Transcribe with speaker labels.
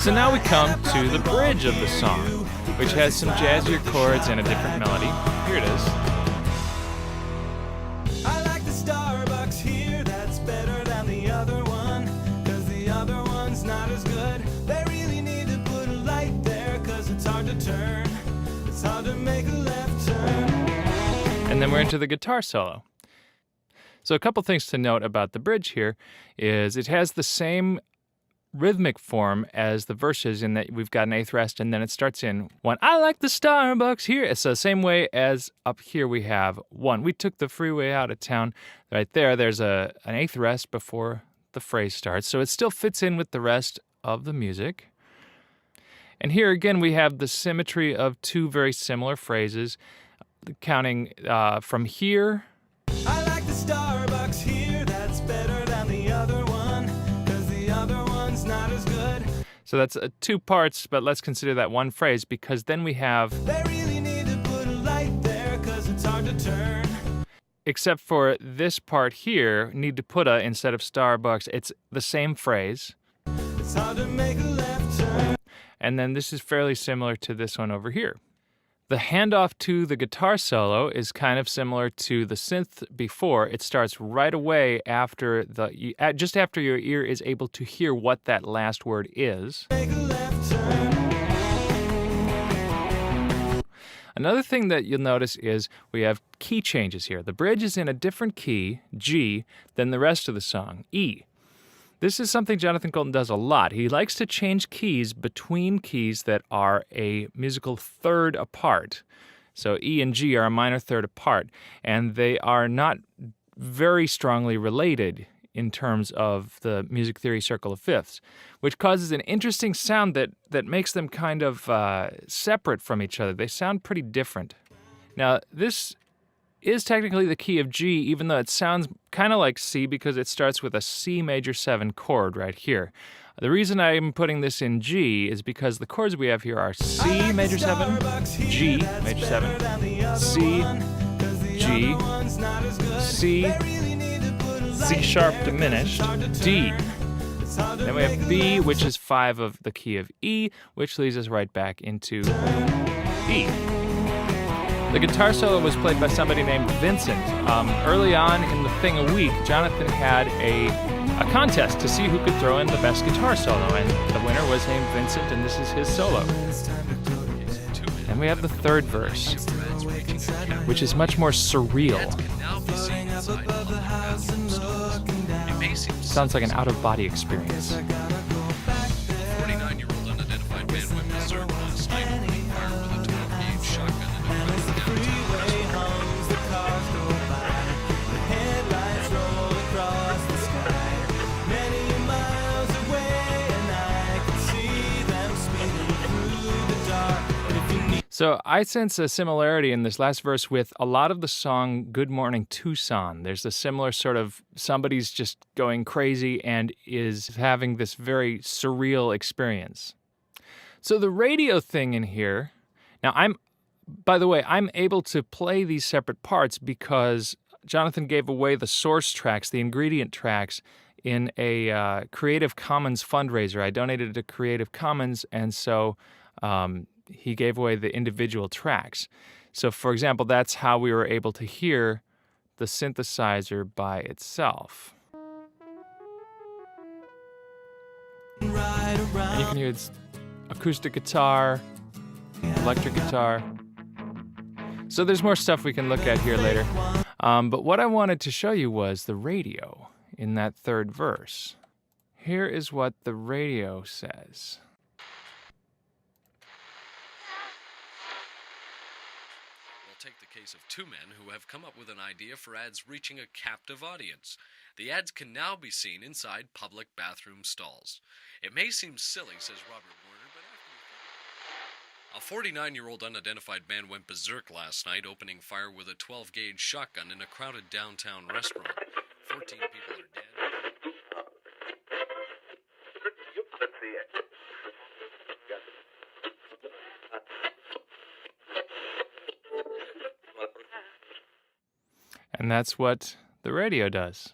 Speaker 1: So now we come to the bridge of the song, which has some jazzier chords and a different melody. Here it is.
Speaker 2: I like the Starbucks here, that's better than the other one, 'cause the other one's not as good. They really need to put a light there, 'cause it's hard to turn. It's hard to make a left turn.
Speaker 1: And then we're into the guitar solo. So a couple things to note about the bridge here is it has the same rhythmic form as the verses in that we've got an eighth rest and then it starts in one. I like the Starbucks here. It's the same way as up here we have one. We took the freeway out of town. Right there, there's an eighth rest before the phrase starts. So it still fits in with the rest of the music. And here again we have the symmetry of two very similar phrases, counting from here.
Speaker 2: I like the Starbucks here, that's better than the other one, 'cause the other one's not as good.
Speaker 1: So that's two parts, but let's consider that one phrase because then we have,
Speaker 2: They really need to put a light there, 'cause it's hard to turn.
Speaker 1: except for this part here, need to put a instead of Starbucks, it's the same phrase.
Speaker 2: It's hard to make a left turn.
Speaker 1: And then this is fairly similar to this one over here. The handoff to the guitar solo is kind of similar to the synth before. It starts right away after just after your ear is able to hear what that last word is.
Speaker 2: Make a left turn.
Speaker 1: Another thing that you'll notice is we have key changes here. The bridge is in a different key, G, than the rest of the song, E. This is something Jonathan Coulton does a lot. He likes to change keys between keys that are a musical third apart. So E and G are a minor third apart, and they are not very strongly related in terms of the music theory circle of fifths, which causes an interesting sound that makes them kind of separate from each other. They sound pretty different. Now, this is technically the key of G, even though it sounds kind of like C because it starts with a C major 7 chord right here. The reason I'm putting this in G is because the chords we have here are C major 7, G major 7, C, G, C, C sharp diminished, D. Then we have B, which is 5 of the key of E, which leads us right back into E. The guitar solo was played by somebody named Vincent. Early on in the thing a week, Jonathan had a contest to see who could throw in the best guitar solo, and the winner was named Vincent, and this is his solo. And we have the third verse, which is much more surreal. Sounds like an out-of-body experience.
Speaker 3: 49-year-old unidentified man went berserk last night, opening fire with a 12-gauge shotgun in a crowded downtown restaurant.
Speaker 1: So I sense a similarity in this last verse with a lot of the song Good Morning Tucson. There's a similar sort of somebody's just going crazy and is having this very surreal experience. So the radio thing in here, now by the way, I'm able to play these separate parts because Jonathan gave away the source tracks, the ingredient tracks, in a Creative Commons fundraiser. I donated to Creative Commons, and so he gave away the individual tracks. So, for example, that's how we were able to hear the synthesizer by itself. And you can hear its acoustic guitar, electric guitar. So there's more stuff we can look at here later. But what I wanted to show you was the radio in that third verse. Here is what the radio says.
Speaker 3: Take the case of two men who have come up with an idea for ads reaching a captive audience. The ads can now be seen inside public bathroom stalls. It may seem silly, says Robert Warner, but after a 49-year-old unidentified man went berserk last night, opening fire with a 12-gauge shotgun in a crowded downtown restaurant. 14 people are dead.
Speaker 1: And that's what the radio does.